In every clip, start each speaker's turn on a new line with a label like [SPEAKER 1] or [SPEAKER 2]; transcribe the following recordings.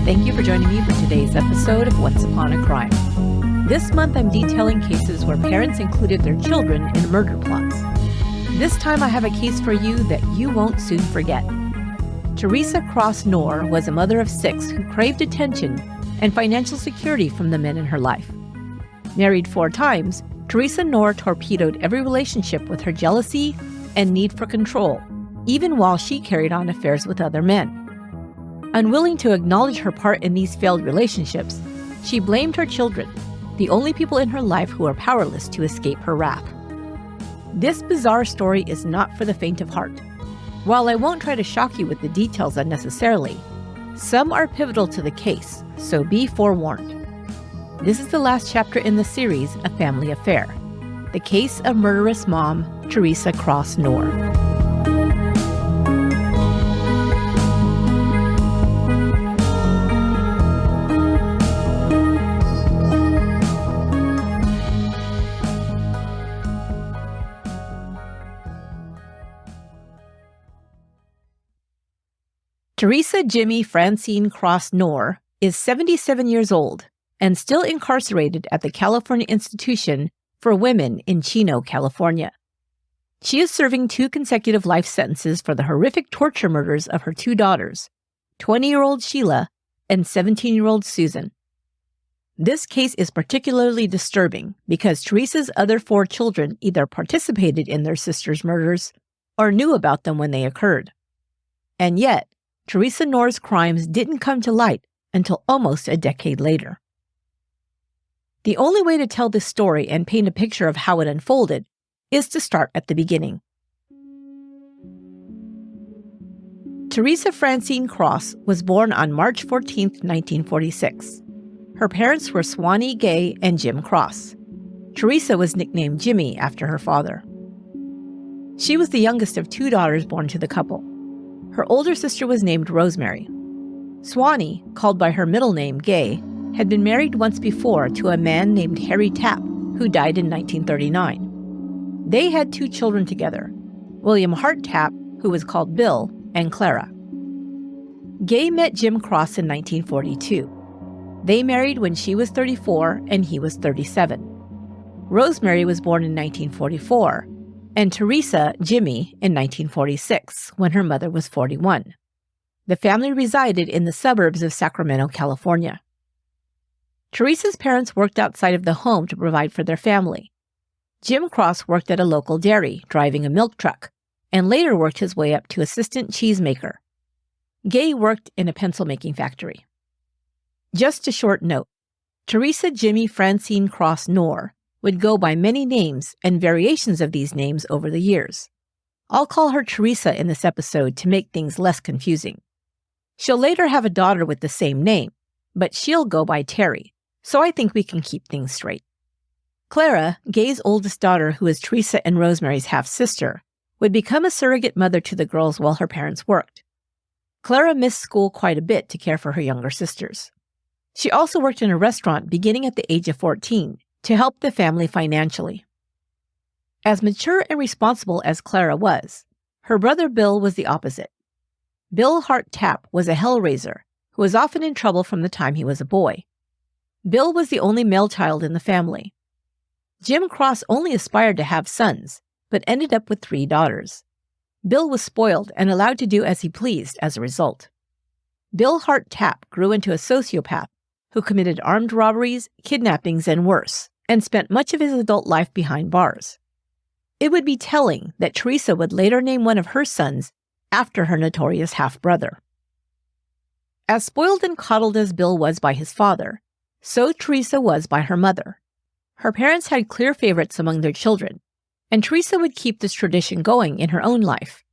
[SPEAKER 1] Thank you for joining me for today's episode of Once Upon a Crime. This month I'm detailing cases where parents included their children in murder plots. This time I have a case for you that you won't soon forget. Theresa Cross Knorr was a mother of 6 who craved attention and financial security from the men in her life. Married 4 times, Theresa Knorr torpedoed every relationship with her jealousy and need for control, even while she carried on affairs with other men. Unwilling to acknowledge her part in these failed relationships, she blamed her children, the only people in her life who were powerless to escape her wrath. This bizarre story is not for the faint of heart. While I won't try to shock you with the details unnecessarily, some are pivotal to the case, so be forewarned. This is the last chapter in the series, A Family Affair, the case of murderous mom, Theresa Cross Knorr. Theresa Jimmy Francine Cross Knorr is 77 years old and still incarcerated at the California Institution for Women in Chino, California. She is serving 2 consecutive life sentences for the horrific torture murders of her 2 daughters, 20-year-old Sheila and 17-year-old Susan. This case is particularly disturbing because Theresa's other 4 children either participated in their sisters' murders or knew about them when they occurred. And yet, Theresa Knorr's crimes didn't come to light until almost a decade later. The only way to tell this story and paint a picture of how it unfolded is to start at the beginning. Theresa Francine Cross was born on March 14, 1946. Her parents were Swanee Gay and Jim Cross. Theresa was nicknamed Jimmy after her father. She was the youngest of 2 daughters born to the couple. Her older sister was named Rosemary. Swanee, called by her middle name Gay, had been married once before to a man named Harry Tapp, who died in 1939. They had 2 children together, William Hart Tapp, who was called Bill, and Clara. Gay met Jim Cross in 1942. They married when she was 34 and he was 37. Rosemary was born in 1944, and Theresa Jimmy in 1946, when her mother was 41. The family resided in the suburbs of Sacramento, California. Theresa's parents worked outside of the home to provide for their family. Jim Cross worked at a local dairy, driving a milk truck, and later worked his way up to assistant cheesemaker. Gay worked in a pencil-making factory. Just a short note, Theresa Jimmy Francine Cross Knorr would go by many names and variations of these names over the years. I'll call her Theresa in this episode to make things less confusing. She'll later have a daughter with the same name, but she'll go by Terry, so I think we can keep things straight. Clara, Gay's oldest daughter, who is Theresa and Rosemary's half-sister, would become a surrogate mother to the girls while her parents worked. Clara missed school quite a bit to care for her younger sisters. She also worked in a restaurant beginning at the age of 14, to help the family financially. As mature and responsible as Clara was, her brother Bill was the opposite. Bill Hart Tapp was a hellraiser who was often in trouble from the time he was a boy. Bill was the only male child in the family. Jim Cross only aspired to have sons, but ended up with 3 daughters. Bill was spoiled and allowed to do as he pleased as a result. Bill Hart Tapp grew into a sociopath who committed armed robberies, kidnappings, and worse, and spent much of his adult life behind bars. It would be telling that Theresa would later name one of her sons after her notorious half-brother. As spoiled and coddled as Bill was by his father, so Theresa was by her mother. Her parents had clear favorites among their children, and Theresa would keep this tradition going in her own life.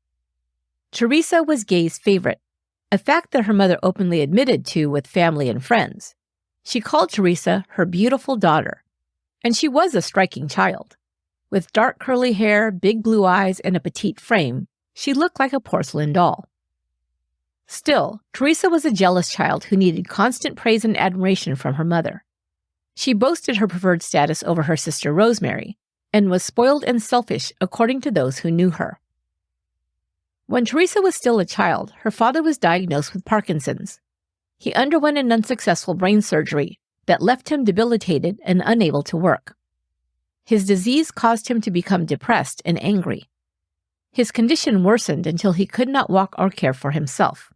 [SPEAKER 1] Theresa was Gay's favorite, a fact that her mother openly admitted to with family and friends. She called Theresa her beautiful daughter, and she was a striking child. With dark curly hair, big blue eyes, and a petite frame, she looked like a porcelain doll. Still, Theresa was a jealous child who needed constant praise and admiration from her mother. She boasted her preferred status over her sister Rosemary, and was spoiled and selfish according to those who knew her. When Theresa was still a child, her father was diagnosed with Parkinson's. He underwent an unsuccessful brain surgery that left him debilitated and unable to work. His disease caused him to become depressed and angry. His condition worsened until he could not walk or care for himself.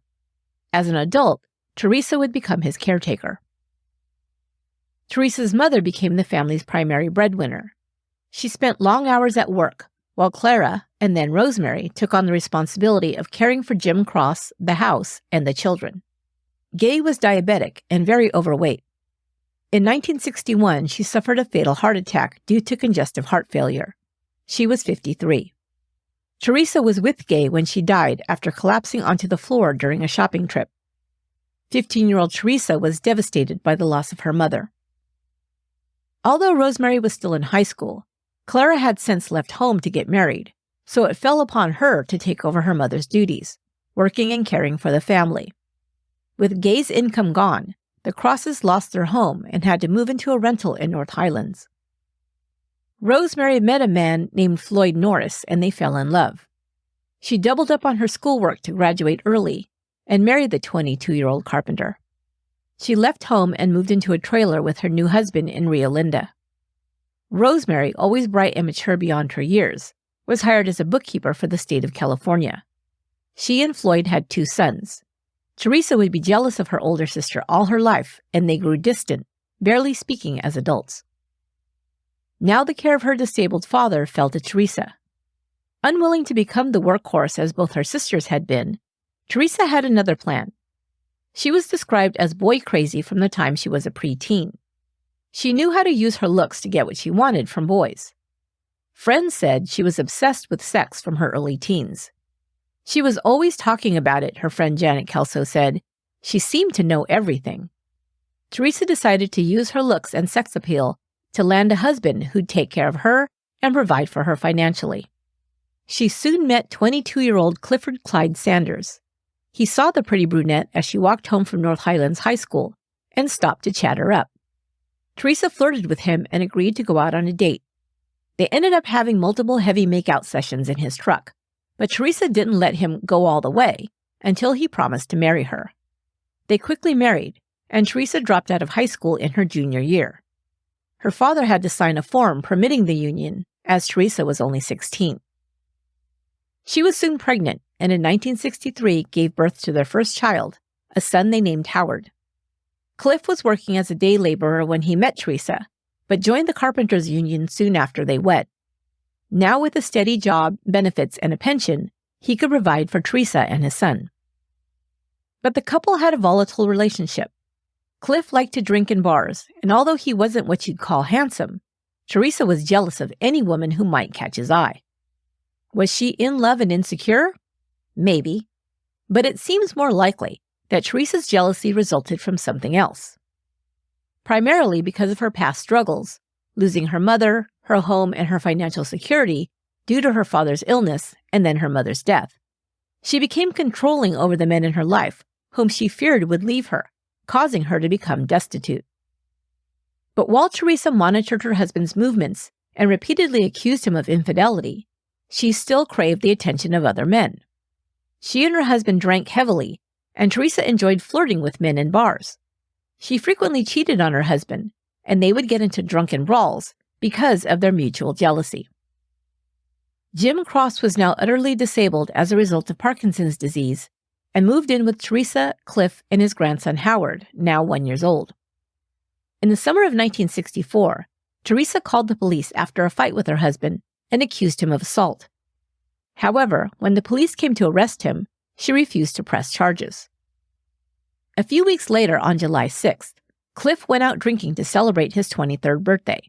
[SPEAKER 1] As an adult, Theresa would become his caretaker. Theresa's mother became the family's primary breadwinner. She spent long hours at work, while Clara, and then Rosemary, took on the responsibility of caring for Jim Cross, the house, and the children. Gay was diabetic and very overweight. In 1961, she suffered a fatal heart attack due to congestive heart failure. She was 53. Theresa was with Gay when she died after collapsing onto the floor during a shopping trip. 15-year-old Theresa was devastated by the loss of her mother. Although Rosemary was still in high school, Clara had since left home to get married, so it fell upon her to take over her mother's duties, working and caring for the family. With Gay's income gone, the Crosses lost their home and had to move into a rental in North Highlands. Rosemary met a man named Floyd Norris and they fell in love. She doubled up on her schoolwork to graduate early and married the 22-year-old carpenter. She left home and moved into a trailer with her new husband in Rio Linda. Rosemary, always bright and mature beyond her years, was hired as a bookkeeper for the state of California. She and Floyd had 2 sons. Theresa would be jealous of her older sister all her life, and they grew distant, barely speaking as adults. Now the care of her disabled father fell to Theresa. Unwilling to become the workhorse as both her sisters had been, Theresa had another plan. She was described as boy crazy from the time she was a preteen. She knew how to use her looks to get what she wanted from boys. Friends said she was obsessed with sex from her early teens. She was always talking about it, her friend Janet Kelso said. She seemed to know everything. Theresa decided to use her looks and sex appeal to land a husband who'd take care of her and provide for her financially. She soon met 22-year-old Clifford Clyde Sanders. He saw the pretty brunette as she walked home from North Highlands High School and stopped to chat her up. Theresa flirted with him and agreed to go out on a date. They ended up having multiple heavy makeout sessions in his truck, but Theresa didn't let him go all the way until he promised to marry her. They quickly married, and Theresa dropped out of high school in her junior year. Her father had to sign a form permitting the union, as Theresa was only 16. She was soon pregnant, and in 1963 gave birth to their first child, a son they named Howard. Cliff was working as a day laborer when he met Theresa, but joined the carpenters' union soon after they wed. Now with a steady job, benefits, and a pension, he could provide for Theresa and his son. But the couple had a volatile relationship. Cliff liked to drink in bars, and although he wasn't what you'd call handsome, Theresa was jealous of any woman who might catch his eye. Was she in love and insecure? Maybe. But it seems more likely that Theresa's jealousy resulted from something else. Primarily because of her past struggles, losing her mother, her home, and her financial security due to her father's illness and then her mother's death. She became controlling over the men in her life, whom she feared would leave her, causing her to become destitute. But while Theresa monitored her husband's movements and repeatedly accused him of infidelity, she still craved the attention of other men. She and her husband drank heavily, and Theresa enjoyed flirting with men in bars. She frequently cheated on her husband, and they would get into drunken brawls because of their mutual jealousy. Jim Cross was now utterly disabled as a result of Parkinson's disease and moved in with Theresa, Cliff, and his grandson Howard, now 1 year old. In the summer of 1964, Theresa called the police after a fight with her husband and accused him of assault. However, when the police came to arrest him, she refused to press charges. A few weeks later, on July 6th, Cliff went out drinking to celebrate his 23rd birthday.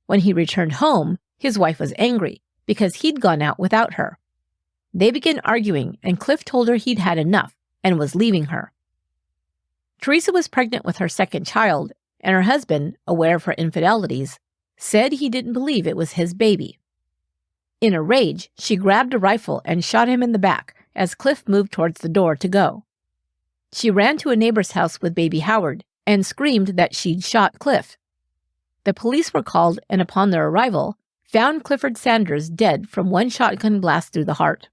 [SPEAKER 1] When he returned home, his wife was angry because he'd gone out without her. They began arguing, and Cliff told her he'd had enough and was leaving her. Theresa was pregnant with her second child, and her husband, aware of her infidelities, said he didn't believe it was his baby. In a rage, she grabbed a rifle and shot him in the back as Cliff moved towards the door to go. She ran to a neighbor's house with baby Howard and screamed that she'd shot Cliff. The police were called, and upon their arrival, found Clifford Sanders dead from one shotgun blast through the heart.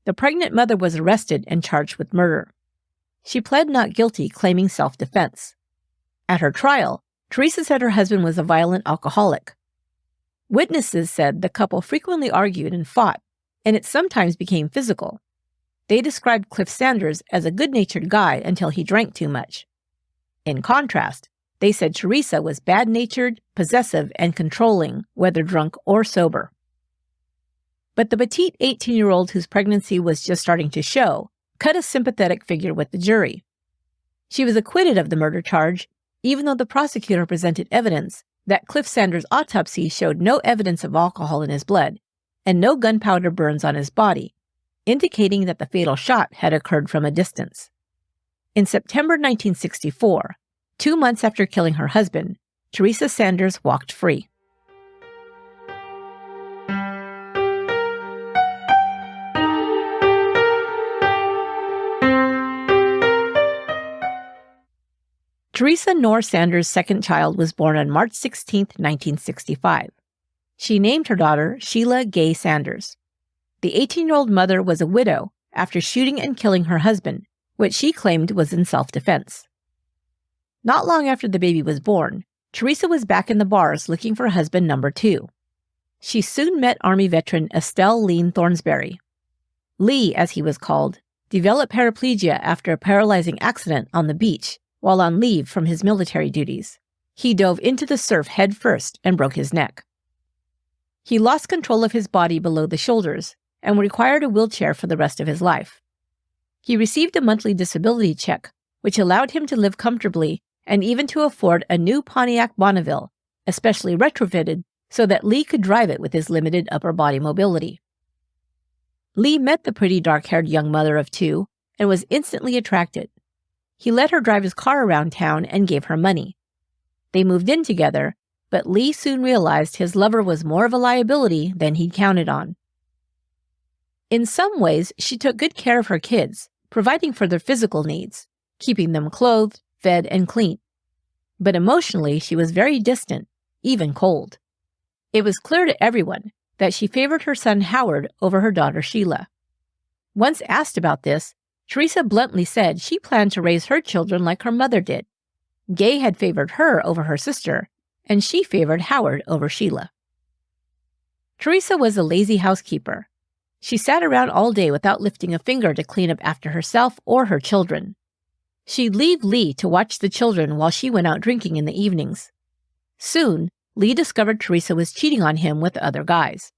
[SPEAKER 1] The pregnant mother was arrested and charged with murder. She pled not guilty, claiming self-defense. At her trial, Theresa said her husband was a violent alcoholic. Witnesses said the couple frequently argued and fought, and it sometimes became physical. They described Cliff Sanders as a good-natured guy until he drank too much. In contrast, they said Theresa was bad-natured, possessive, and controlling, whether drunk or sober. But the petite 18-year-old whose pregnancy was just starting to show cut a sympathetic figure with the jury. She was acquitted of the murder charge, even though the prosecutor presented evidence that Cliff Sanders' autopsy showed no evidence of alcohol in his blood and no gunpowder burns on his body, indicating that the fatal shot had occurred from a distance. In September 1964, 2 months after killing her husband, Theresa Sanders walked free. Theresa Knorr Sanders' second child was born on March 16, 1965. She named her daughter Sheila Gay Sanders. The 18-year-old mother was a widow after shooting and killing her husband, which she claimed was in self-defense. Not long after the baby was born, Theresa was back in the bars looking for husband number 2. She soon met Army veteran Estelle Lean Thornsberry. Lee, as he was called, developed paraplegia after a paralyzing accident on the beach while on leave from his military duties. He dove into the surf head first and broke his neck. He lost control of his body below the shoulders and required a wheelchair for the rest of his life. He received a monthly disability check, which allowed him to live comfortably and even to afford a new Pontiac Bonneville, especially retrofitted so that Lee could drive it with his limited upper body mobility. Lee met the pretty dark-haired young mother of 2 and was instantly attracted. He let her drive his car around town and gave her money. They moved in together, but Lee soon realized his lover was more of a liability than he'd counted on. In some ways, she took good care of her kids, providing for their physical needs, keeping them clothed, fed, and clean. But emotionally, she was very distant, even cold. It was clear to everyone that she favored her son Howard over her daughter Sheila. Once asked about this, Theresa bluntly said she planned to raise her children like her mother did. Gay had favored her over her sister, and she favored Howard over Sheila. Theresa was a lazy housekeeper. She sat around all day without lifting a finger to clean up after herself or her children. She'd leave Lee to watch the children while she went out drinking in the evenings. Soon, Lee discovered Theresa was cheating on him with other guys.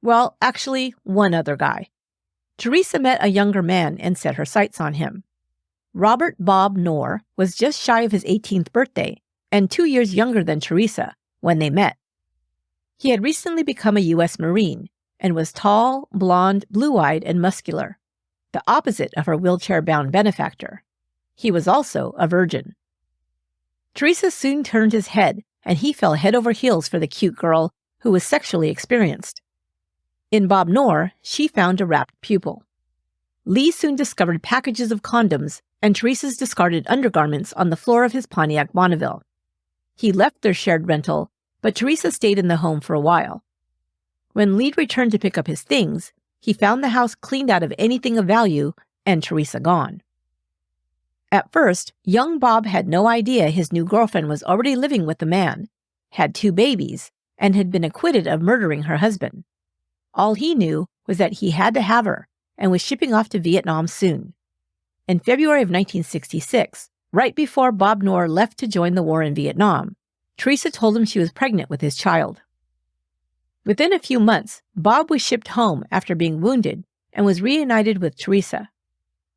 [SPEAKER 1] Well, actually, one other guy. Theresa met a younger man and set her sights on him. Robert Bob Knorr was just shy of his 18th birthday and 2 years younger than Theresa when they met. He had recently become a U.S. Marine and was tall, blonde, blue-eyed, and muscular, the opposite of her wheelchair-bound benefactor. He was also a virgin. Theresa soon turned his head, and he fell head over heels for the cute girl who was sexually experienced. In Bob Knorr, she found a rapt pupil. Lee soon discovered packages of condoms and Theresa's discarded undergarments on the floor of his Pontiac Bonneville. He left their shared rental, but Theresa stayed in the home for a while. When Lee returned to pick up his things, he found the house cleaned out of anything of value and Theresa gone. At first, young Bob had no idea his new girlfriend was already living with the man, had 2 babies, and had been acquitted of murdering her husband. All he knew was that he had to have her and was shipping off to Vietnam soon. In February of 1966, right before Bob Knorr left to join the war in Vietnam, Theresa told him she was pregnant with his child. Within a few months, Bob was shipped home after being wounded and was reunited with Theresa.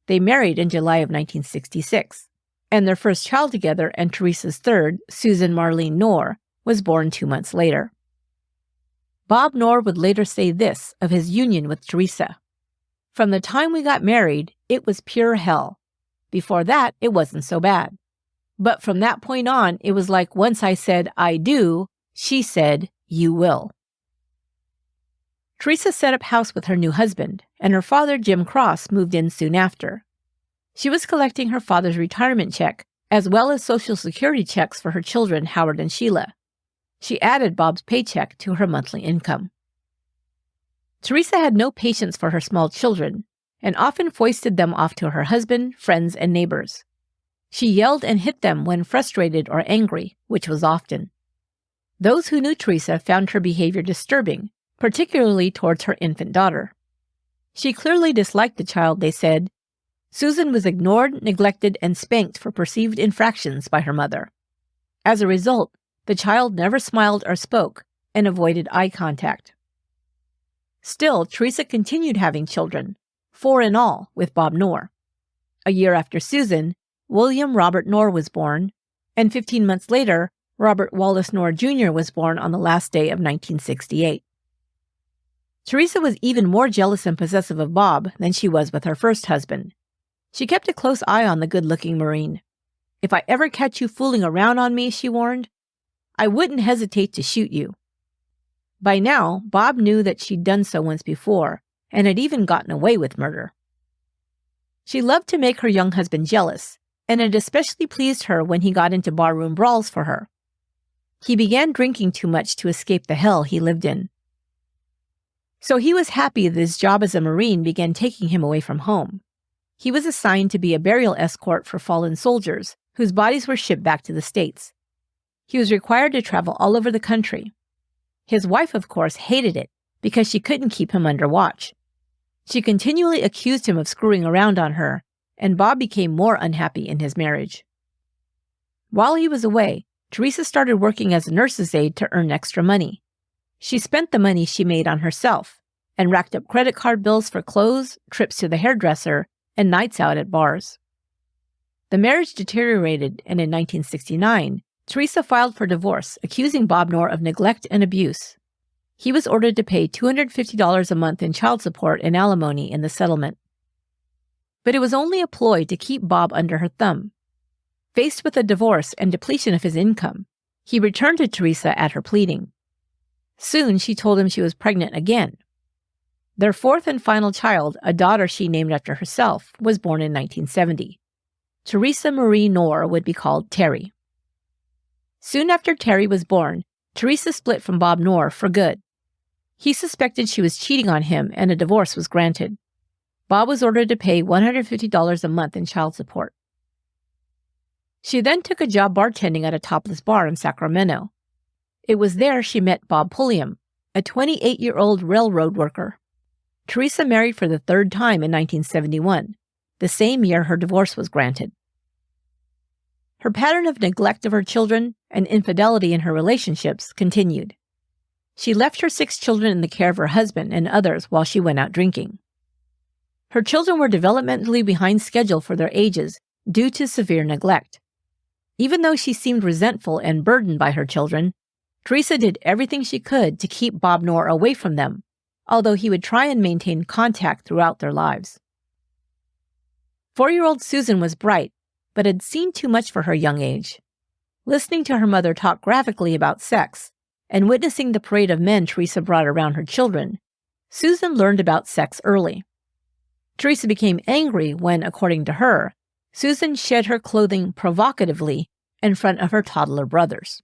[SPEAKER 1] They married in July of 1966, and their first child together and Theresa's third, Susan Marlene Knorr, was born 2 months later. Bob Knorr would later say this of his union with Theresa: "From the time we got married, it was pure hell. Before that, it wasn't so bad. But from that point on, it was like once I said, 'I do,' she said, 'You will.'" Theresa set up house with her new husband, and her father, Jim Cross, moved in soon after. She was collecting her father's retirement check, as well as Social Security checks for her children, Howard and Sheila. She added Bob's paycheck to her monthly income. Theresa had no patience for her small children, and often foisted them off to her husband, friends, and neighbors. She yelled and hit them when frustrated or angry, which was often. Those who knew Theresa found her behavior disturbing, particularly towards her infant daughter. She clearly disliked the child, they said. Susan was ignored, neglected, and spanked for perceived infractions by her mother. As a result, the child never smiled or spoke and avoided eye contact. Still, Theresa continued having children, 4 in all, with Bob Knorr. A year after Susan, William Robert Knorr was born, and 15 months later, Robert Wallace Knorr Jr. was born on the last day of 1968. Theresa was even more jealous and possessive of Bob than she was with her first husband. She kept a close eye on the good-looking Marine. "If I ever catch you fooling around on me," she warned, "I wouldn't hesitate to shoot you." By now, Bob knew that she'd done so once before, and had even gotten away with murder. She loved to make her young husband jealous, and it especially pleased her when he got into barroom brawls for her. He began drinking too much to escape the hell he lived in. So he was happy that his job as a Marine began taking him away from home. He was assigned to be a burial escort for fallen soldiers, whose bodies were shipped back to the States. He was required to travel all over the country. His wife, of course, hated it because she couldn't keep him under watch. She continually accused him of screwing around on her, and Bob became more unhappy in his marriage. While he was away, Theresa started working as a nurse's aide to earn extra money. She spent the money she made on herself and racked up credit card bills for clothes, trips to the hairdresser, and nights out at bars. The marriage deteriorated, and in 1969, Theresa filed for divorce, accusing Bob Knorr of neglect and abuse. He was ordered to pay $250 a month in child support and alimony in the settlement. But it was only a ploy to keep Bob under her thumb. Faced with a divorce and depletion of his income, he returned to Theresa at her pleading. Soon, she told him she was pregnant again. Their 4th and final child, a daughter she named after herself, was born in 1970. Theresa Marie Knorr would be called Terry. Soon after Terry was born, Theresa split from Bob Knorr for good. He suspected she was cheating on him, and a divorce was granted. Bob was ordered to pay $150 a month in child support. She then took a job bartending at a topless bar in Sacramento. It was there she met Bob Pulliam, a 28-year-old railroad worker. Theresa married for the 3rd time in 1971, the same year her divorce was granted. Her pattern of neglect of her children and infidelity in her relationships continued. She left her 6 children in the care of her husband and others while she went out drinking. Her children were developmentally behind schedule for their ages due to severe neglect. Even though she seemed resentful and burdened by her children, Theresa did everything she could to keep Bob Knorr away from them, although he would try and maintain contact throughout their lives. 4-year-old Susan was bright, but had seen too much for her young age. Listening to her mother talk graphically about sex, and witnessing the parade of men Theresa brought around her children, Susan learned about sex early. Theresa became angry when, according to her, Susan shed her clothing provocatively in front of her toddler brothers.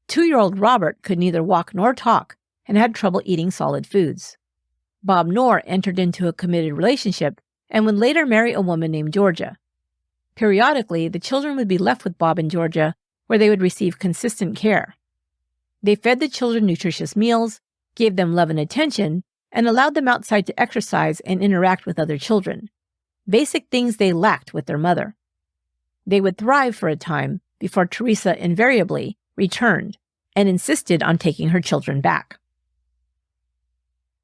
[SPEAKER 1] 2-year-old Robert could neither walk nor talk and had trouble eating solid foods. Bob Knorr entered into a committed relationship and would later marry a woman named Georgia. Periodically, the children would be left with Bob and Georgia, where they would receive consistent care. They fed the children nutritious meals, gave them love and attention, and allowed them outside to exercise and interact with other children, basic things they lacked with their mother. They would thrive for a time before Theresa invariably returned and insisted on taking her children back.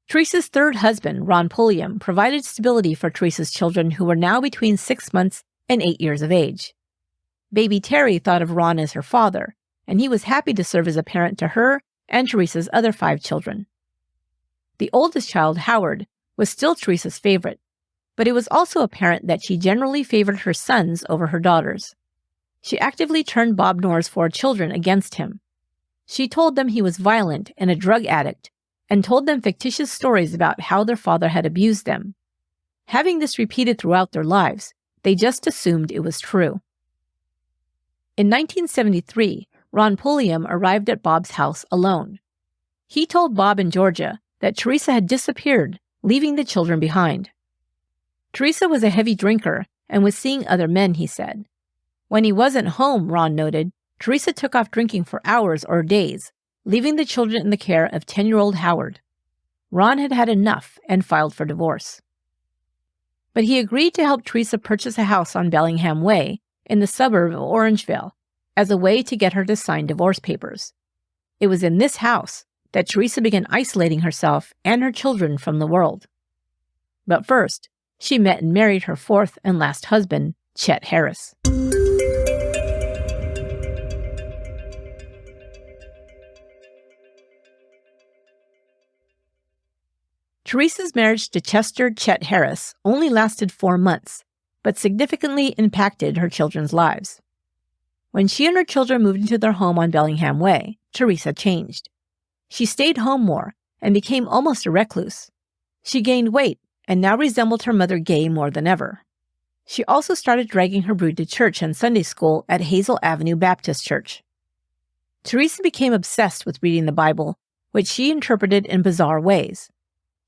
[SPEAKER 1] Theresa's 3rd husband, Ron Pulliam, provided stability for Theresa's children, who were now between 6 months and 8 years of age. Baby Terry thought of Ron as her father, and he was happy to serve as a parent to her and Theresa's other 5 children. The oldest child, Howard, was still Theresa's favorite, but it was also apparent that she generally favored her sons over her daughters. She actively turned Bob Knorr's 4 children against him. She told them he was violent and a drug addict, and told them fictitious stories about how their father had abused them. Having this repeated throughout their lives, they just assumed it was true. In 1973, Ron Pulliam arrived at Bob's house alone. He told Bob and Georgia that Theresa had disappeared, leaving the children behind. Theresa was a heavy drinker and was seeing other men, he said. When he wasn't home, Ron noted, Theresa took off drinking for hours or days, leaving the children in the care of 10-year-old Howard. Ron had had enough and filed for divorce. But he agreed to help Theresa purchase a house on Bellingham Way in the suburb of Orangeville as a way to get her to sign divorce papers. It was in this house that Theresa began isolating herself and her children from the world. But first, she met and married her fourth and last husband, Chet Harris. Theresa's marriage to Chester Chet Harris only lasted 4 months, but significantly impacted her children's lives. When she and her children moved into their home on Bellingham Way, Theresa changed. She stayed home more and became almost a recluse. She gained weight and now resembled her mother Gay more than ever. She also started dragging her brood to church and Sunday school at Hazel Avenue Baptist Church. Theresa became obsessed with reading the Bible, which she interpreted in bizarre ways.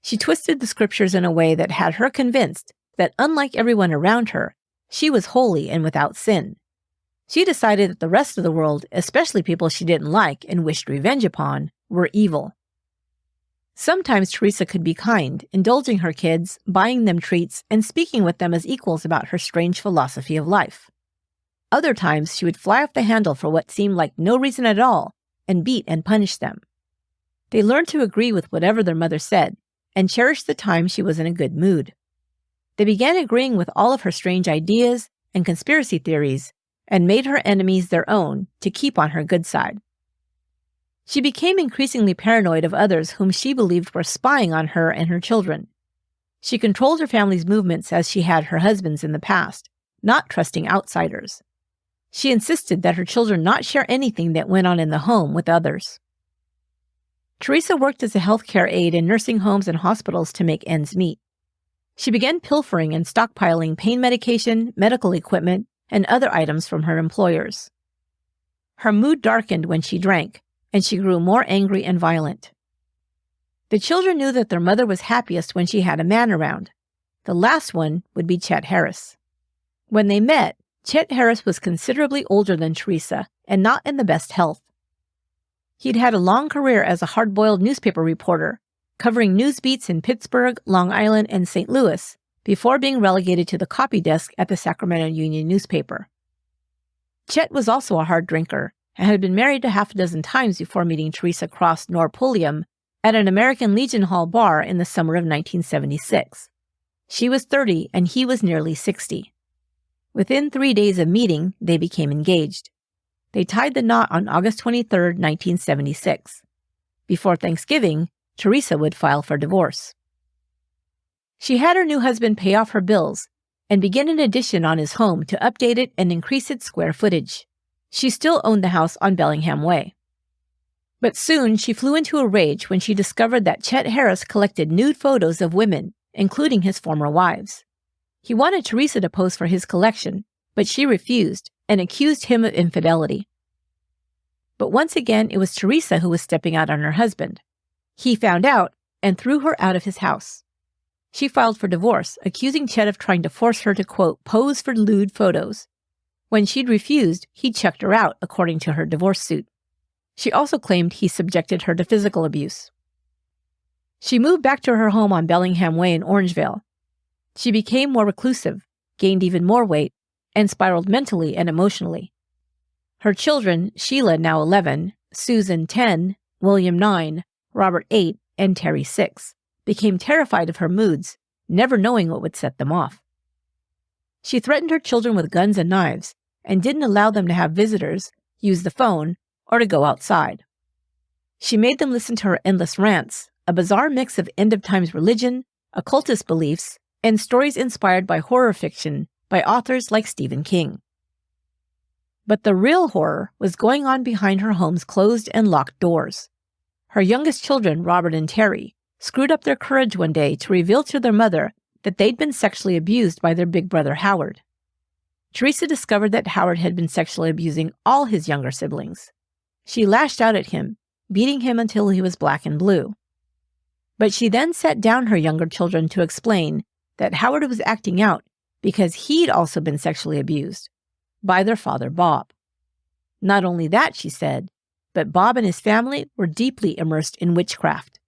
[SPEAKER 1] She twisted the scriptures in a way that had her convinced that, unlike everyone around her, she was holy and without sin. She decided that the rest of the world, especially people she didn't like and wished revenge upon, were evil. Sometimes Theresa could be kind, indulging her kids, buying them treats, and speaking with them as equals about her strange philosophy of life. Other times she would fly off the handle for what seemed like no reason at all and beat and punish them. They learned to agree with whatever their mother said and cherished the time she was in a good mood. They began agreeing with all of her strange ideas and conspiracy theories and made her enemies their own to keep on her good side. She became increasingly paranoid of others whom she believed were spying on her and her children. She controlled her family's movements as she had her husband's in the past, not trusting outsiders. She insisted that her children not share anything that went on in the home with others. Theresa worked as a healthcare aide in nursing homes and hospitals to make ends meet. She began pilfering and stockpiling pain medication, medical equipment, and other items from her employers. Her mood darkened when she drank, and she grew more angry and violent. The children knew that their mother was happiest when she had a man around. The last one would be Chet Harris. When they met, Chet Harris was considerably older than Theresa and not in the best health. He'd had a long career as a hard-boiled newspaper reporter, covering news beats in Pittsburgh, Long Island, and St. Louis, before being relegated to the copy desk at the Sacramento Union newspaper. Chet was also a hard drinker and had been married a half a dozen times before meeting Theresa Cross Knorr at an American Legion Hall bar in the summer of 1976. She was 30 and he was nearly 60. Within 3 days of meeting, they became engaged. They tied the knot on August 23, 1976. Before Thanksgiving, Theresa would file for divorce. She had her new husband pay off her bills and begin an addition on his home to update it and increase its square footage. She still owned the house on Bellingham Way. But soon she flew into a rage when she discovered that Chet Harris collected nude photos of women, including his former wives. He wanted Theresa to pose for his collection, but she refused and accused him of infidelity. But once again, it was Theresa who was stepping out on her husband. He found out and threw her out of his house. She filed for divorce, accusing Chet of trying to force her to, quote, pose for lewd photos. When she'd refused, he chucked her out, according to her divorce suit. She also claimed he subjected her to physical abuse. She moved back to her home on Bellingham Way in Orangeville. She became more reclusive, gained even more weight, and spiraled mentally and emotionally. Her children, Sheila, now 11, Susan, 10, William, 9, Robert, 8, and Terry, 6, became terrified of her moods, never knowing what would set them off. She threatened her children with guns and knives, and didn't allow them to have visitors, use the phone, or to go outside. She made them listen to her endless rants, a bizarre mix of end-of-times religion, occultist beliefs, and stories inspired by horror fiction by authors like Stephen King. But the real horror was going on behind her home's closed and locked doors. Her youngest children, Robert and Terry, screwed up their courage one day to reveal to their mother that they'd been sexually abused by their big brother Howard. Theresa discovered that Howard had been sexually abusing all his younger siblings. She lashed out at him, beating him until he was black and blue. But she then set down her younger children to explain that Howard was acting out because he'd also been sexually abused by their father, Bob. Not only that, she said, but Bob and his family were deeply immersed in witchcraft.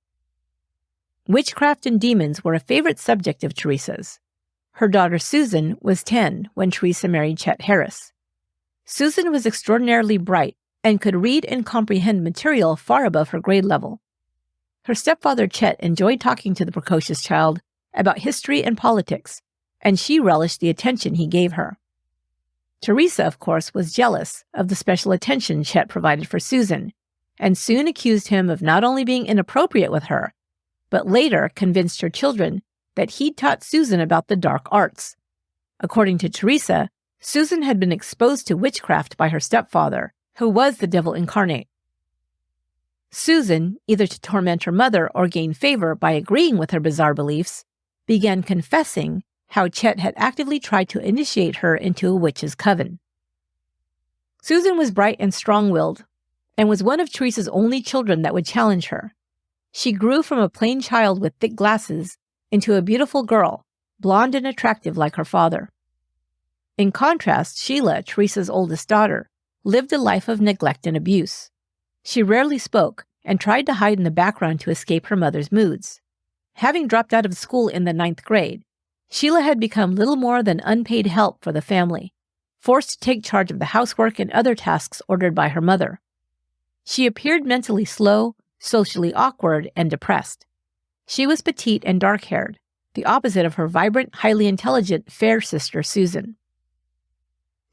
[SPEAKER 1] Witchcraft and demons were a favorite subject of Theresa's. Her daughter Susan was 10 when Theresa married Chet Harris. Susan was extraordinarily bright and could read and comprehend material far above her grade level. Her stepfather Chet enjoyed talking to the precocious child about history and politics, and she relished the attention he gave her. Theresa, of course, was jealous of the special attention Chet provided for Susan, and soon accused him of not only being inappropriate with her, but later convinced her children that he'd taught Susan about the dark arts. According to Theresa, Susan had been exposed to witchcraft by her stepfather, who was the devil incarnate. Susan, either to torment her mother or gain favor by agreeing with her bizarre beliefs, began confessing how Chet had actively tried to initiate her into a witch's coven. Susan was bright and strong-willed, and was one of Theresa's only children that would challenge her. She grew from a plain child with thick glasses into a beautiful girl, blonde and attractive like her father. In contrast, Sheila, Theresa's oldest daughter, lived a life of neglect and abuse. She rarely spoke and tried to hide in the background to escape her mother's moods. Having dropped out of school in the 9th grade, Sheila had become little more than unpaid help for the family, forced to take charge of the housework and other tasks ordered by her mother. She appeared mentally slow, socially awkward, and depressed. She was petite and dark-haired, the opposite of her vibrant, highly intelligent, fair sister Susan.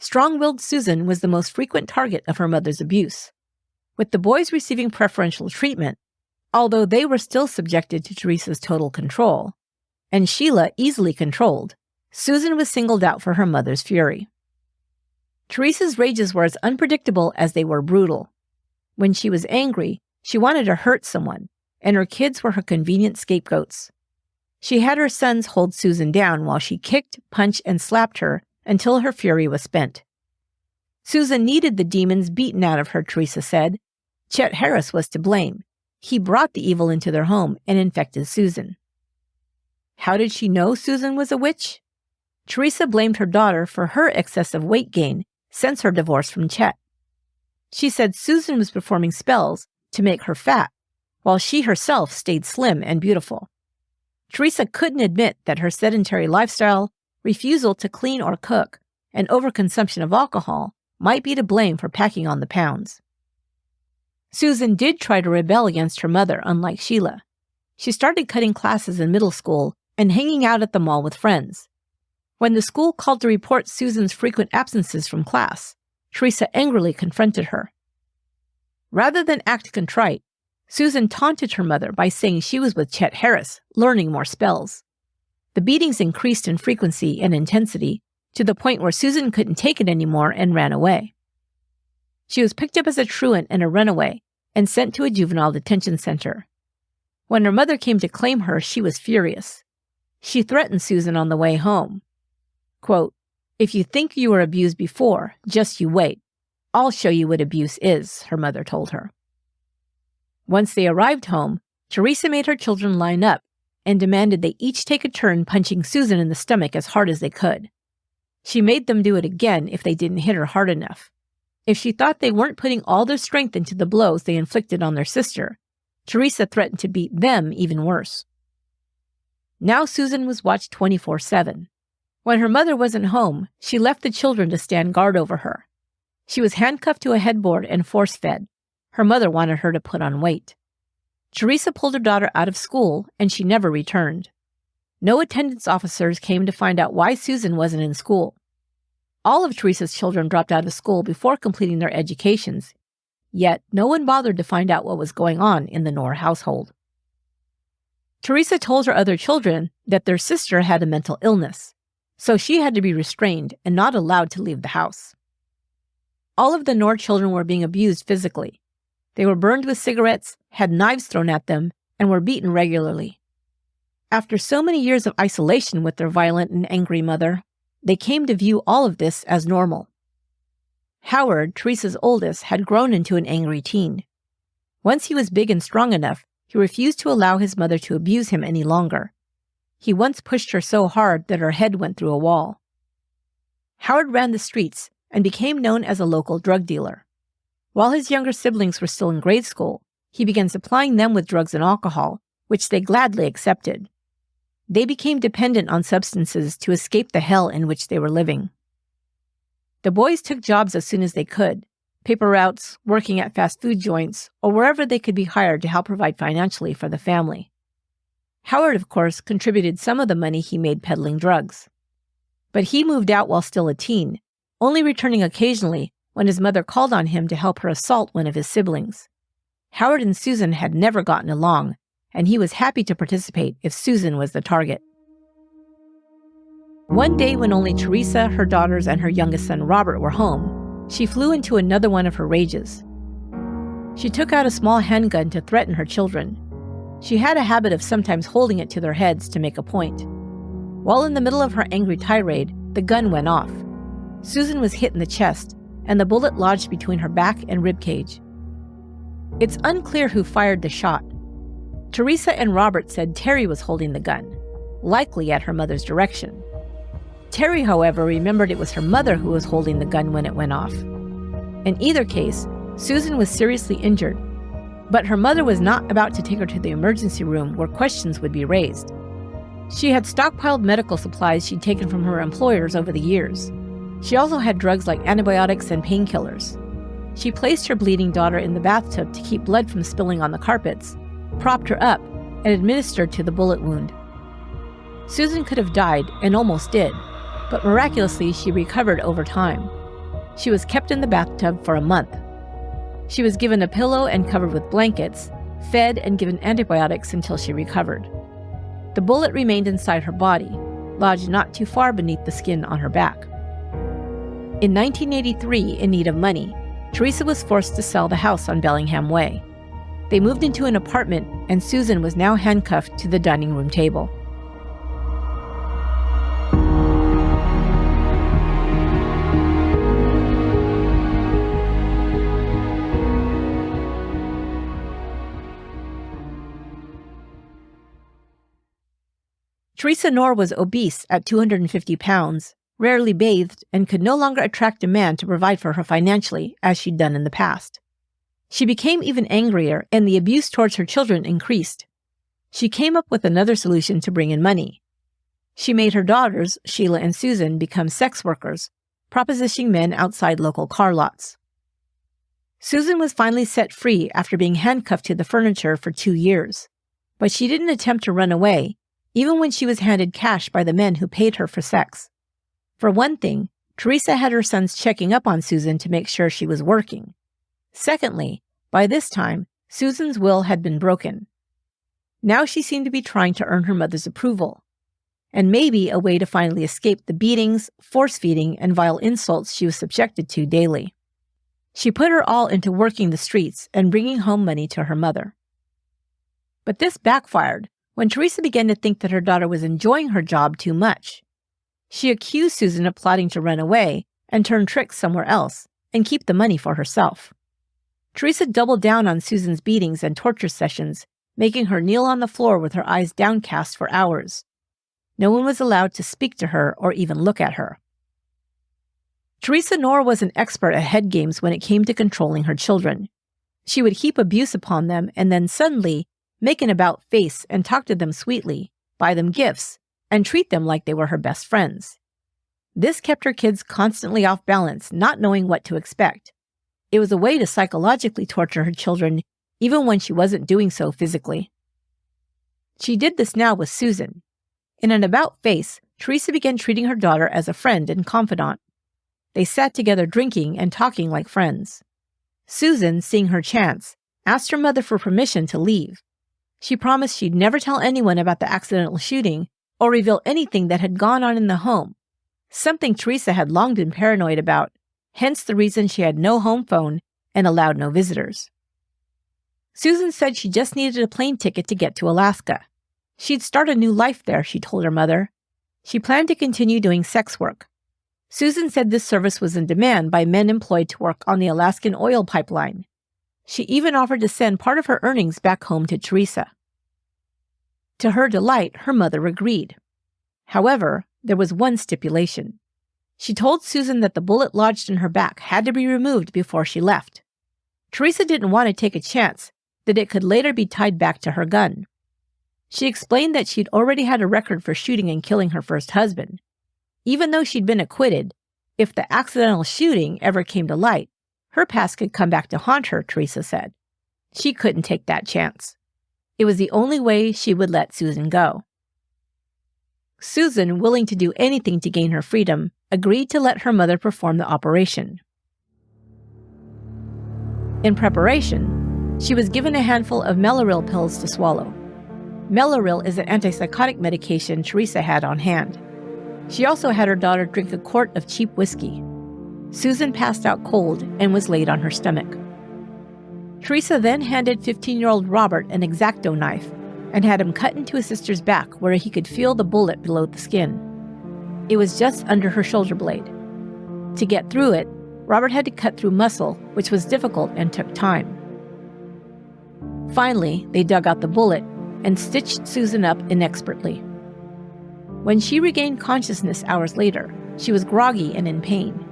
[SPEAKER 1] Strong-willed Susan was the most frequent target of her mother's abuse, with the boys receiving preferential treatment, although they were still subjected to Theresa's total control, and Sheila easily controlled. Susan was singled out for her mother's fury. Theresa's rages were as unpredictable as they were brutal. When she was angry, she wanted to hurt someone, and her kids were her convenient scapegoats. She had her sons hold Susan down while she kicked, punched, and slapped her until her fury was spent. Susan needed the demons beaten out of her, Theresa said. Chet Harris was to blame. He brought the evil into their home and infected Susan. How did she know Susan was a witch? Theresa blamed her daughter for her excessive weight gain since her divorce from Chet. She said Susan was performing spells to make her fat, while she herself stayed slim and beautiful. Theresa couldn't admit that her sedentary lifestyle, refusal to clean or cook, and overconsumption of alcohol might be to blame for packing on the pounds. Susan did try to rebel against her mother, unlike Sheila. She started cutting classes in middle school and hanging out at the mall with friends. When the school called to report Susan's frequent absences from class, Theresa angrily confronted her. Rather than act contrite, Susan taunted her mother by saying she was with Chet Harris, learning more spells. The beatings increased in frequency and intensity to the point where Susan couldn't take it anymore and ran away. She was picked up as a truant and a runaway and sent to a juvenile detention center. When her mother came to claim her, she was furious. She threatened Susan on the way home. Quote, "If you think you were abused before, just you wait. I'll show you what abuse is," her mother told her. Once they arrived home, Theresa made her children line up and demanded they each take a turn punching Susan in the stomach as hard as they could. She made them do it again if they didn't hit her hard enough. If she thought they weren't putting all their strength into the blows they inflicted on their sister, Theresa threatened to beat them even worse. Now Susan was watched 24/7. When her mother wasn't home, she left the children to stand guard over her. She was handcuffed to a headboard and force-fed. Her mother wanted her to put on weight. Theresa pulled her daughter out of school, and she never returned. No attendance officers came to find out why Susan wasn't in school. All of Theresa's children dropped out of school before completing their educations, yet no one bothered to find out what was going on in the Knorr household. Theresa told her other children that their sister had a mental illness, so she had to be restrained and not allowed to leave the house. All of the Knorr children were being abused physically. They were burned with cigarettes, had knives thrown at them, and were beaten regularly. After so many years of isolation with their violent and angry mother, they came to view all of this as normal. Howard, Theresa's oldest, had grown into an angry teen. Once he was big and strong enough, he refused to allow his mother to abuse him any longer. He once pushed her so hard that her head went through a wall. Howard ran the streets and became known as a local drug dealer. While his younger siblings were still in grade school, he began supplying them with drugs and alcohol, which they gladly accepted. They became dependent on substances to escape the hell in which they were living. The boys took jobs as soon as they could, paper routes, working at fast food joints, or wherever they could be hired to help provide financially for the family. Howard, of course, contributed some of the money he made peddling drugs. But he moved out while still a teen, only returning occasionally when his mother called on him to help her assault one of his siblings. Howard and Susan had never gotten along, and he was happy to participate if Susan was the target. One day when only Theresa, her daughters, and her youngest son Robert were home, she flew into another one of her rages. She took out a small handgun to threaten her children. She had a habit of sometimes holding it to their heads to make a point. While in the middle of her angry tirade, the gun went off. Susan was hit in the chest, and the bullet lodged between her back and ribcage. It's unclear who fired the shot. Theresa and Robert said Terry was holding the gun, likely at her mother's direction. Terry, however, remembered it was her mother who was holding the gun when it went off. In either case, Susan was seriously injured, but her mother was not about to take her to the emergency room where questions would be raised. She had stockpiled medical supplies she'd taken from her employers over the years. She also had drugs like antibiotics and painkillers. She placed her bleeding daughter in the bathtub to keep blood from spilling on the carpets, propped her up, and administered to the bullet wound. Susan could have died, and almost did, but miraculously she recovered over time. She was kept in the bathtub for a month. She was given a pillow and covered with blankets, fed and given antibiotics until she recovered. The bullet remained inside her body, lodged not too far beneath the skin on her back. In 1983, in need of money, Theresa was forced to sell the house on Bellingham Way. They moved into an apartment, and Susan was now handcuffed to the dining room table. Theresa Knorr was obese at 250 pounds, rarely bathed, and could no longer attract a man to provide for her financially, as she'd done in the past. She became even angrier, and the abuse towards her children increased. She came up with another solution to bring in money. She made her daughters, Sheila and Susan, become sex workers, propositioning men outside local car lots. Susan was finally set free after being handcuffed to the furniture for 2 years, but she didn't attempt to run away, even when she was handed cash by the men who paid her for sex. For one thing, Theresa had her sons checking up on Susan to make sure she was working. Secondly, by this time, Susan's will had been broken. Now she seemed to be trying to earn her mother's approval, and maybe a way to finally escape the beatings, force-feeding, and vile insults she was subjected to daily. She put her all into working the streets and bringing home money to her mother. But this backfired when Theresa began to think that her daughter was enjoying her job too much. She accused Susan of plotting to run away and turn tricks somewhere else and keep the money for herself. Theresa doubled down on Susan's beatings and torture sessions, making her kneel on the floor with her eyes downcast for hours. No one was allowed to speak to her or even look at her. Theresa Knorr was an expert at head games when it came to controlling her children. She would heap abuse upon them and then suddenly make an about face and talk to them sweetly, buy them gifts, and treat them like they were her best friends. This kept her kids constantly off balance, not knowing what to expect. It was a way to psychologically torture her children, even when she wasn't doing so physically. She did this now with Susan. In an about face, Theresa began treating her daughter as a friend and confidant. They sat together drinking and talking like friends. Susan, seeing her chance, asked her mother for permission to leave. She promised she'd never tell anyone about the accidental shooting or reveal anything that had gone on in the home, something Theresa had long been paranoid about, hence the reason she had no home phone and allowed no visitors. Susan said she just needed a plane ticket to get to Alaska. She'd start a new life there, she told her mother. She planned to continue doing sex work. Susan said this service was in demand by men employed to work on the Alaskan oil pipeline. She even offered to send part of her earnings back home to Theresa. To her delight, her mother agreed. However, there was one stipulation. She told Susan that the bullet lodged in her back had to be removed before she left. Theresa didn't want to take a chance that it could later be tied back to her gun. She explained that she'd already had a record for shooting and killing her first husband. Even though she'd been acquitted, if the accidental shooting ever came to light, her past could come back to haunt her, Theresa said. She couldn't take that chance. It was the only way she would let Susan go. Susan, willing to do anything to gain her freedom, agreed to let her mother perform the operation. In preparation, she was given a handful of Mellaril pills to swallow. Mellaril is an antipsychotic medication Theresa had on hand. She also had her daughter drink a quart of cheap whiskey. Susan passed out cold and was laid on her stomach. Theresa then handed 15-year-old Robert an X-Acto knife and had him cut into his sister's back where he could feel the bullet below the skin. It was just under her shoulder blade. To get through it, Robert had to cut through muscle, which was difficult and took time. Finally, they dug out the bullet and stitched Susan up inexpertly. When she regained consciousness hours later, she was groggy and in pain.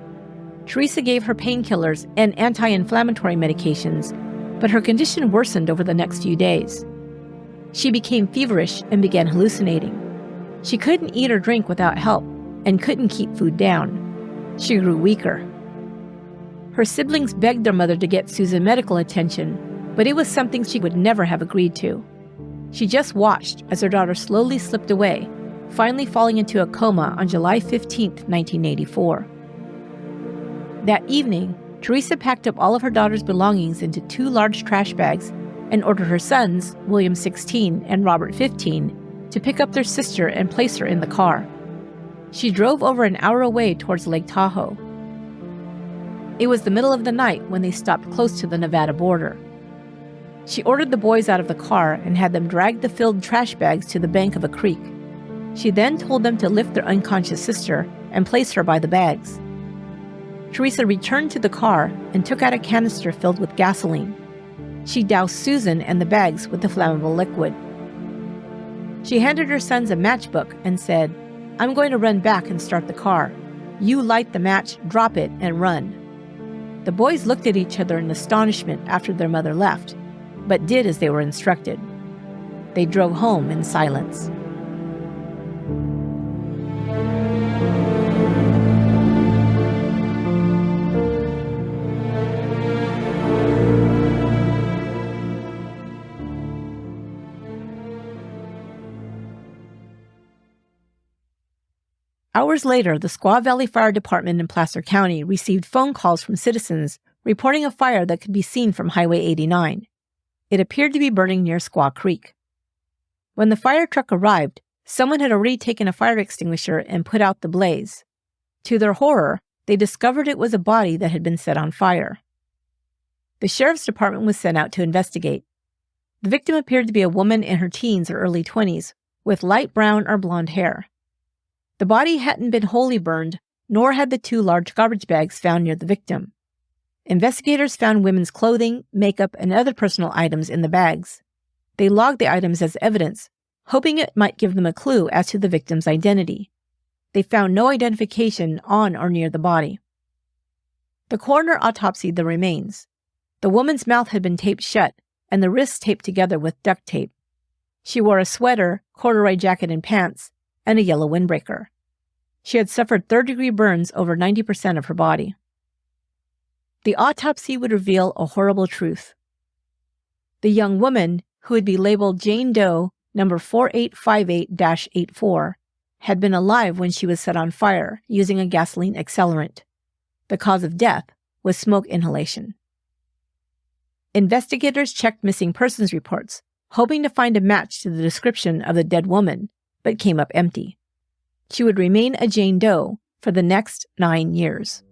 [SPEAKER 1] Theresa gave her painkillers and anti-inflammatory medications, but her condition worsened over the next few days. She became feverish and began hallucinating. She couldn't eat or drink without help and couldn't keep food down. She grew weaker. Her siblings begged their mother to get Susan medical attention, but it was something she would never have agreed to. She just watched as her daughter slowly slipped away, finally falling into a coma on July 15, 1984. That evening, Theresa packed up all of her daughter's belongings into 2 large trash bags and ordered her sons, William 16 and Robert 15, to pick up their sister and place her in the car. She drove over an hour away towards Lake Tahoe. It was the middle of the night when they stopped close to the Nevada border. She ordered the boys out of the car and had them drag the filled trash bags to the bank of a creek. She then told them to lift their unconscious sister and place her by the bags. Theresa returned to the car and took out a canister filled with gasoline. She doused Susan and the bags with the flammable liquid. She handed her sons a matchbook and said, "I'm going to run back and start the car. You light the match, drop it, and run." The boys looked at each other in astonishment after their mother left, but did as they were instructed. They drove home in silence. Hours later, the Squaw Valley Fire Department in Placer County received phone calls from citizens reporting a fire that could be seen from Highway 89. It appeared to be burning near Squaw Creek. When the fire truck arrived, someone had already taken a fire extinguisher and put out the blaze. To their horror, they discovered it was a body that had been set on fire. The sheriff's department was sent out to investigate. The victim appeared to be a woman in her teens or early 20s with light brown or blonde hair. The body hadn't been wholly burned, nor had the 2 large garbage bags found near the victim. Investigators found women's clothing, makeup, and other personal items in the bags. They logged the items as evidence, hoping it might give them a clue as to the victim's identity. They found no identification on or near the body. The coroner autopsied the remains. The woman's mouth had been taped shut, and the wrists taped together with duct tape. She wore a sweater, corduroy jacket and pants, and a yellow windbreaker. She had suffered third-degree burns over 90% of her body. The autopsy would reveal a horrible truth. The young woman, who would be labeled Jane Doe number 4858-84, had been alive when she was set on fire using a gasoline accelerant. The cause of death was smoke inhalation. Investigators checked missing persons reports, hoping to find a match to the description of the dead woman, but came up empty. She would remain a Jane Doe for the next 9 years.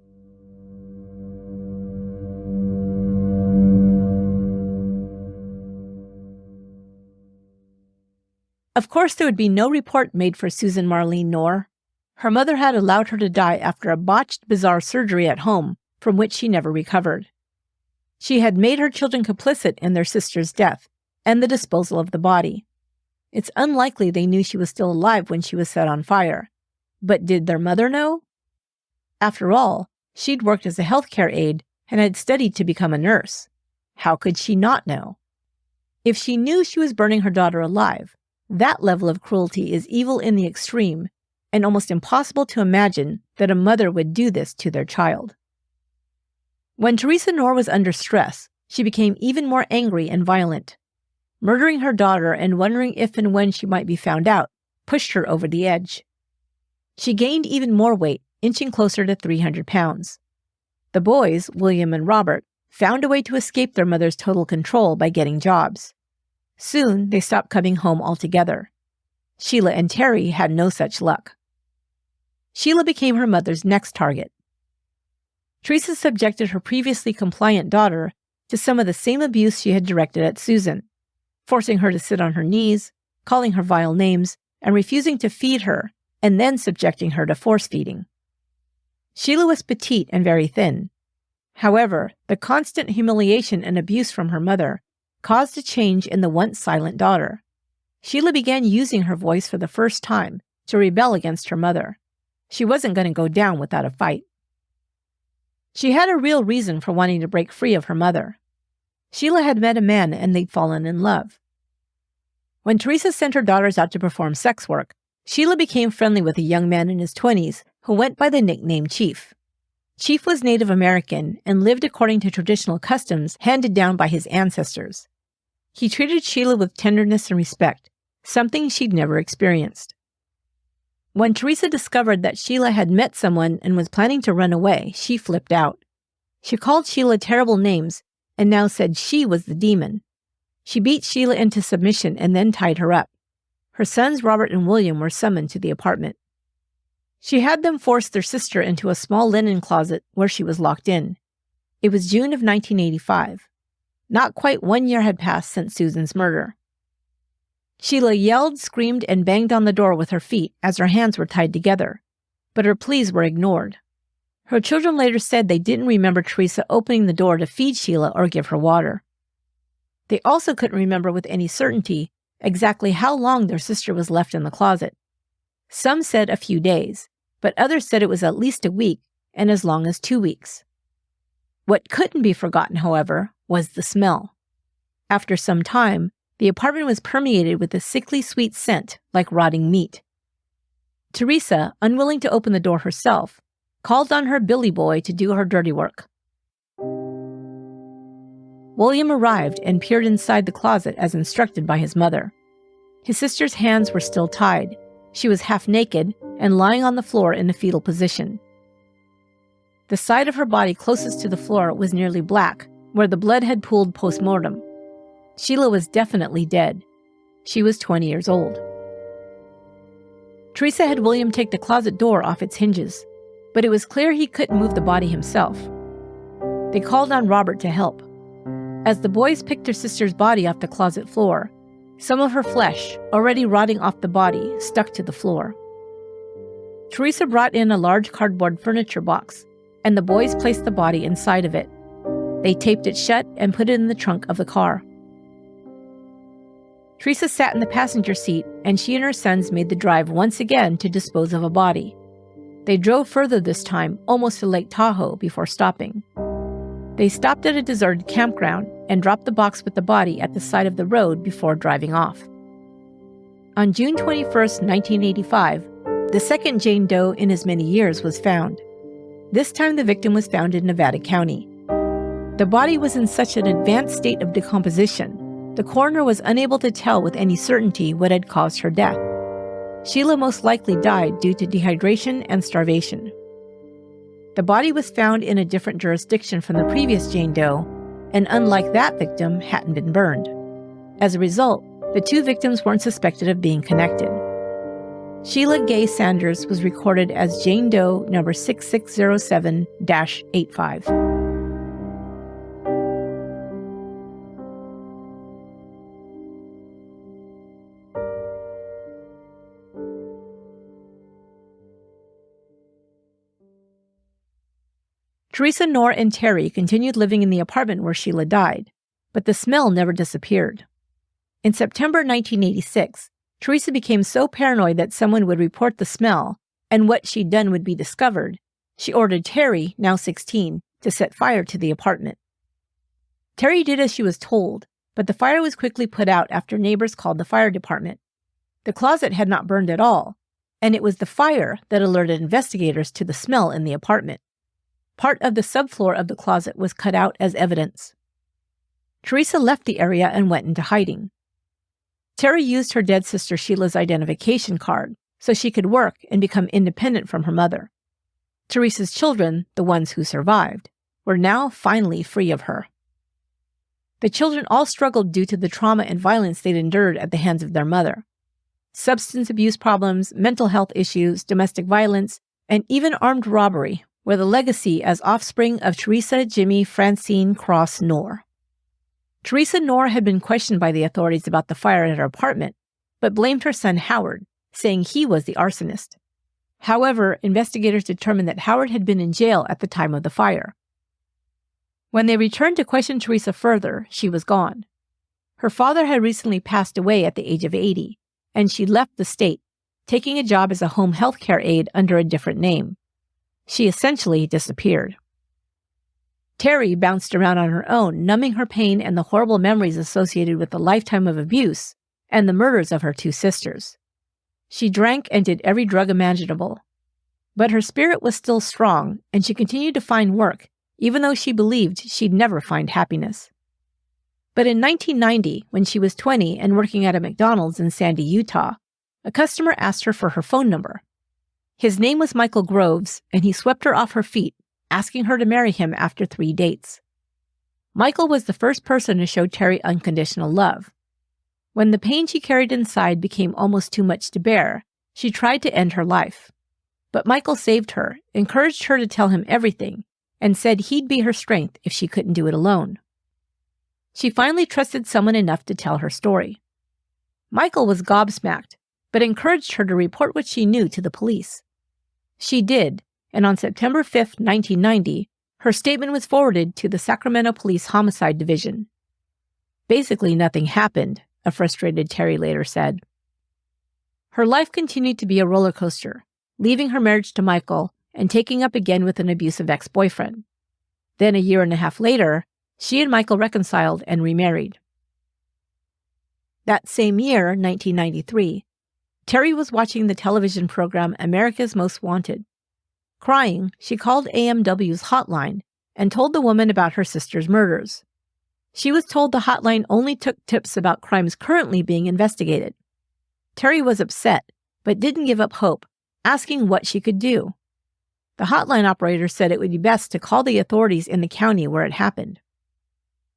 [SPEAKER 1] Of course, there would be no report made for Susan Marlene Knorr. Her mother had allowed her to die after a botched, bizarre surgery at home, from which she never recovered. She had made her children complicit in their sister's death and the disposal of the body. It's unlikely they knew she was still alive when she was set on fire. But did their mother know? After all, she'd worked as a healthcare aide and had studied to become a nurse. How could she not know? If she knew she was burning her daughter alive, that level of cruelty is evil in the extreme and almost impossible to imagine that a mother would do this to their child. When Theresa Knorr was under stress, she became even more angry and violent. Murdering her daughter and wondering if and when she might be found out pushed her over the edge. She gained even more weight, inching closer to 300 pounds. The boys, William and Robert, found a way to escape their mother's total control by getting jobs. Soon, they stopped coming home altogether. Sheila and Terry had no such luck. Sheila became her mother's next target. Theresa subjected her previously compliant daughter to some of the same abuse she had directed at Susan, forcing her to sit on her knees, calling her vile names, and refusing to feed her, and then subjecting her to force feeding. Sheila was petite and very thin. However, the constant humiliation and abuse from her mother caused a change in the once silent daughter. Sheila began using her voice for the first time to rebel against her mother. She wasn't going to go down without a fight. She had a real reason for wanting to break free of her mother. Sheila had met a man and they'd fallen in love. When Theresa sent her daughters out to perform sex work, Sheila became friendly with a young man in his 20s who went by the nickname Chief. Chief was Native American and lived according to traditional customs handed down by his ancestors. He treated Sheila with tenderness and respect, something she'd never experienced. When Theresa discovered that Sheila had met someone and was planning to run away, she flipped out. She called Sheila terrible names and now said she was the demon. She beat Sheila into submission and then tied her up. Her sons Robert and William were summoned to the apartment. She had them force their sister into a small linen closet where she was locked in. It was June of 1985. Not quite 1 year had passed since Susan's murder. Sheila yelled, screamed, and banged on the door with her feet as her hands were tied together, but her pleas were ignored. Her children later said they didn't remember Theresa opening the door to feed Sheila or give her water. They also couldn't remember with any certainty exactly how long their sister was left in the closet. Some said a few days, but others said it was at least a week and as long as 2 weeks. What couldn't be forgotten, however, was the smell. After some time, the apartment was permeated with a sickly sweet scent like rotting meat. Theresa, unwilling to open the door herself, called on her Billy boy to do her dirty work. William arrived and peered inside the closet as instructed by his mother. His sister's hands were still tied. She was half naked and lying on the floor in a fetal position. The side of her body closest to the floor was nearly black, where the blood had pooled post-mortem. Sheila was definitely dead. She was 20 years old. Theresa had William take the closet door off its hinges, but it was clear he couldn't move the body himself. They called on Robert to help. As the boys picked her sister's body off the closet floor, some of her flesh, already rotting off the body, stuck to the floor. Theresa brought in a large cardboard furniture box, and the boys placed the body inside of it. They taped it shut and put it in the trunk of the car. Theresa sat in the passenger seat, and she and her sons made the drive once again to dispose of a body. They drove further this time, almost to Lake Tahoe, before stopping. They stopped at a deserted campground and dropped the box with the body at the side of the road before driving off. On June 21, 1985, the second Jane Doe in as many years was found. This time the victim was found in Nevada County. The body was in such an advanced state of decomposition, the coroner was unable to tell with any certainty what had caused her death. Sheila most likely died due to dehydration and starvation. The body was found in a different jurisdiction from the previous Jane Doe, and unlike that victim, hadn't been burned. As a result, the two victims weren't suspected of being connected. Sheila Gay Sanders was recorded as Jane Doe number 6607-85. Theresa Knorr and Terry continued living in the apartment where Sheila died, but the smell never disappeared. In September 1986, Theresa became so paranoid that someone would report the smell and what she'd done would be discovered. She ordered Terry, now 16, to set fire to the apartment. Terry did as she was told, but the fire was quickly put out after neighbors called the fire department. The closet had not burned at all, and it was the fire that alerted investigators to the smell in the apartment. Part of the subfloor of the closet was cut out as evidence. Theresa left the area and went into hiding. Terry used her dead sister Sheila's identification card so she could work and become independent from her mother. Theresa's children, the ones who survived, were now finally free of her. The children all struggled due to the trauma and violence they'd endured at the hands of their mother. Substance abuse problems, mental health issues, domestic violence, and even armed robbery were the legacy as offspring of Theresa Jimmy Francine Cross Knorr. Theresa Knorr had been questioned by the authorities about the fire at her apartment, but blamed her son Howard, saying he was the arsonist. However, investigators determined that Howard had been in jail at the time of the fire. When they returned to question Theresa further, she was gone. Her father had recently passed away at the age of 80, and she left the state, taking a job as a home health care aide under a different name. She essentially disappeared. Terry bounced around on her own, numbing her pain and the horrible memories associated with the lifetime of abuse and the murders of her two sisters. She drank and did every drug imaginable. But her spirit was still strong, and she continued to find work, even though she believed she'd never find happiness. But in 1990, when she was 20 and working at a McDonald's in Sandy, Utah, a customer asked her for her phone number. His name was Michael Groves, and he swept her off her feet, asking her to marry him after 3 dates. Michael was the first person to show Terry unconditional love. When the pain she carried inside became almost too much to bear, she tried to end her life. But Michael saved her, encouraged her to tell him everything, and said he'd be her strength if she couldn't do it alone. She finally trusted someone enough to tell her story. Michael was gobsmacked, but encouraged her to report what she knew to the police. She did, and on September 5, 1990, her statement was forwarded to the Sacramento Police Homicide Division. Basically, nothing happened, a frustrated Terry later said. Her life continued to be a roller coaster, leaving her marriage to Michael and taking up again with an abusive ex-boyfriend. Then a year and a half later, she and Michael reconciled and remarried. That same year, 1993, Terry was watching the television program America's Most Wanted. Crying, she called AMW's hotline and told the woman about her sister's murders. She was told the hotline only took tips about crimes currently being investigated. Terry was upset, but didn't give up hope, asking what she could do. The hotline operator said it would be best to call the authorities in the county where it happened.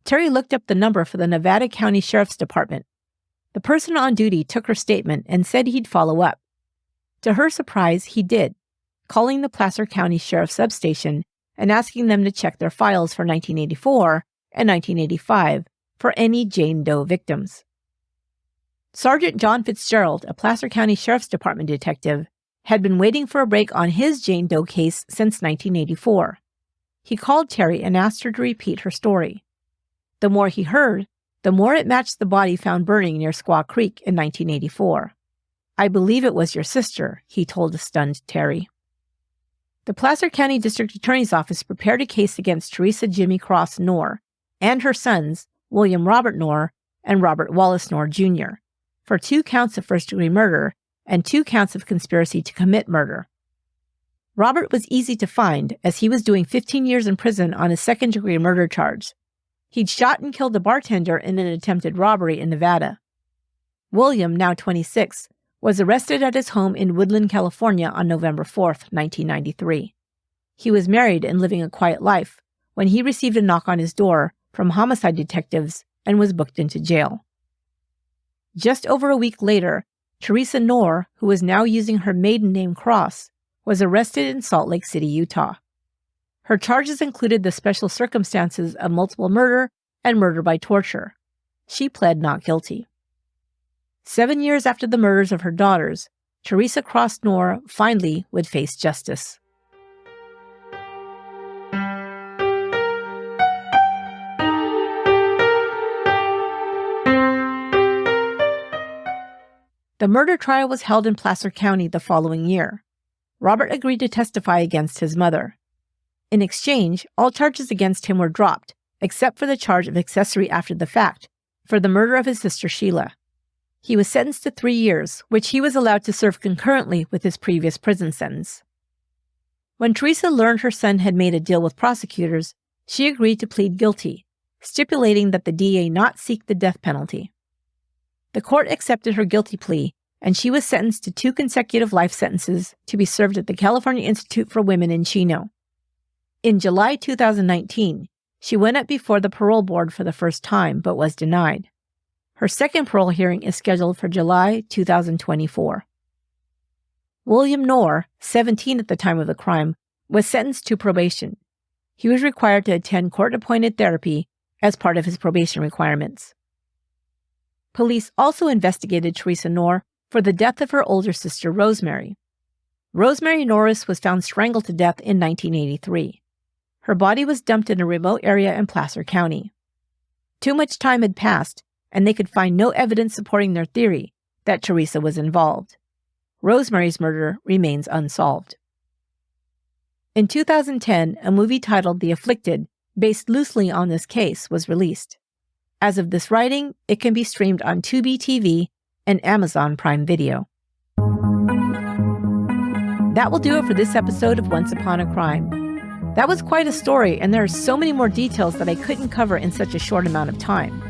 [SPEAKER 1] Terry looked up the number for the Nevada County Sheriff's Department. The person on duty took her statement and said he'd follow up. To her surprise, he did, calling the Placer County Sheriff's Substation and asking them to check their files for 1984 and 1985 for any Jane Doe victims. Sergeant John Fitzgerald, a Placer County Sheriff's Department detective, had been waiting for a break on his Jane Doe case since 1984. He called Terry and asked her to repeat her story. The more he heard, the more it matched the body found burning near Squaw Creek in 1984. "I believe it was your sister," he told a stunned Terry. The Placer County District Attorney's Office prepared a case against Theresa Jimmy Cross Knorr and her sons, William Robert Knorr and Robert Wallace Knorr, Jr., for 2 counts of first-degree murder and 2 counts of conspiracy to commit murder. Robert was easy to find, as he was doing 15 years in prison on a second-degree murder charge. He'd shot and killed a bartender in an attempted robbery in Nevada. William, now 26, was arrested at his home in Woodland, California on November 4, 1993. He was married and living a quiet life when he received a knock on his door from homicide detectives and was booked into jail. Just over a week later, Theresa Knorr, who was now using her maiden name Cross, was arrested in Salt Lake City, Utah. Her charges included the special circumstances of multiple murder and murder by torture. She pled not guilty. 7 years after the murders of her daughters, Theresa Cross Knorr finally would face justice. The murder trial was held in Placer County the following year. Robert agreed to testify against his mother. In exchange, all charges against him were dropped, except for the charge of accessory after the fact, for the murder of his sister Sheila. He was sentenced to 3 years, which he was allowed to serve concurrently with his previous prison sentence. When Theresa learned her son had made a deal with prosecutors, she agreed to plead guilty, stipulating that the DA not seek the death penalty. The court accepted her guilty plea, and she was sentenced to 2 consecutive life sentences to be served at the California Institute for Women in Chino. In July 2019, she went up before the parole board for the first time, but was denied. Her second parole hearing is scheduled for July 2024. William Knorr, 17 at the time of the crime, was sentenced to probation. He was required to attend court-appointed therapy as part of his probation requirements. Police also investigated Theresa Knorr for the death of her older sister, Rosemary. Rosemary Norris was found strangled to death in 1983. Her body was dumped in a remote area in Placer County. Too much time had passed, and they could find no evidence supporting their theory that Theresa was involved. Rosemary's murder remains unsolved. In 2010, a movie titled The Afflicted, based loosely on this case, was released. As of this writing, it can be streamed on Tubi TV and Amazon Prime Video. That will do it for this episode of Once Upon a Crime. That was quite a story, and there are so many more details that I couldn't cover in such a short amount of time.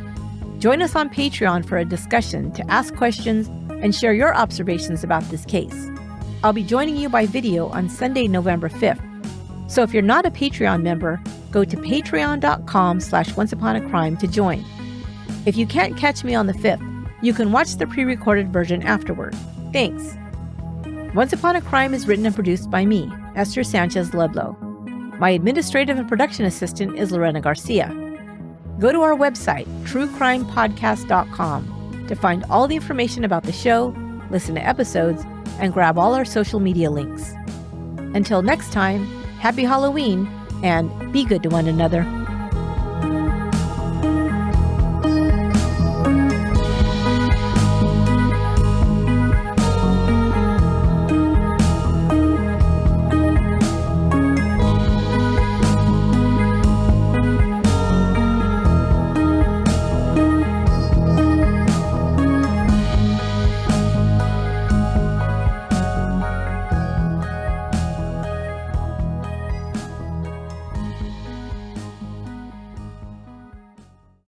[SPEAKER 1] Join us on Patreon for a discussion to ask questions and share your observations about this case. I'll be joining you by video on Sunday, November 5th. So if you're not a Patreon member, go to patreon.com/onceuponacrime to join. If you can't catch me on the 5th, you can watch the pre-recorded version afterward. Thanks. Once Upon a Crime is written and produced by me, Esther Sanchez Ludlow. My administrative and production assistant is Lorena Garcia. Go to our website, truecrimepodcast.com, to find all the information about the show, listen to episodes, and grab all our social media links. Until next time, happy Halloween, and be good to one another.